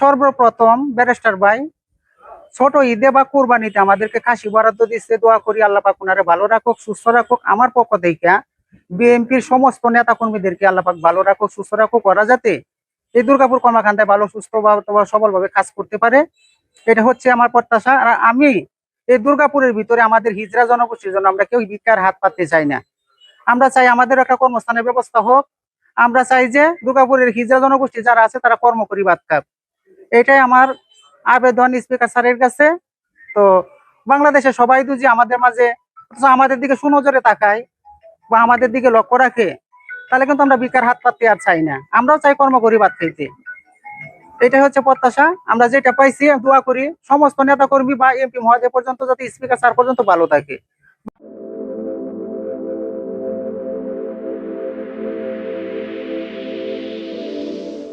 সর্বপ্রথম ব্যারিস্টার ভাই ছোট ঈদে বা কুরবানিতে আমাদেরকে খাসি বরাদ্দ দিচ্ছে, দোয়া করি আল্লাহ পাক ওনারে ভালো রাখুক, সুস্থ রাখুক। আমার পক্ষ থেকে বিএনপির সমস্ত নেতা কর্মীদেরকে আল্লাহ পাক ভালো রাখুক, সুস্থ রাখুক, ওরা যাতে এই দুর্গাপুর কর্মকাণ্ডে ভালো সুস্থ বা সবল ভাবে কাজ করতে পারে, এটা হচ্ছে আমার প্রত্যাশা। আর আমি এই দুর্গাপুরের ভিতরে আমাদের হিজড়া জনগোষ্ঠীর জন্য আমরা কেউ ভিক্ষার হাত পাততে চাই না। আমরা চাই আমাদের একটা কর্মস্থানের ব্যবস্থা হোক। আমরা চাই যে দুর্গাপুরের হিজড়া জনগোষ্ঠী যারা আছে তারা কর্ম করি ভাত খাক। এটাই আমার আবেদন স্পিকার স্যারের কাছে। তো বাংলাদেশে সবাই যদি আমাদের মাঝে আমাদের দিকে সুনজরে তাকায় বা আমাদের দিকে লক্ষ্য রাখে, তাহলে কিন্তু আমরা ভিক্ষার হাত পাততে আর চাই না। আমরাও চাই কর্ম করি ভাত খাইতে। এটাই হচ্ছে প্রত্যাশা। আমরা যেটা পাইছি দোয়া করি সমস্ত নেতা কর্মী বা এমপি মহোদয় পর্যন্ত যাতে স্পিকার স্যার পর্যন্ত ভালো থাকে।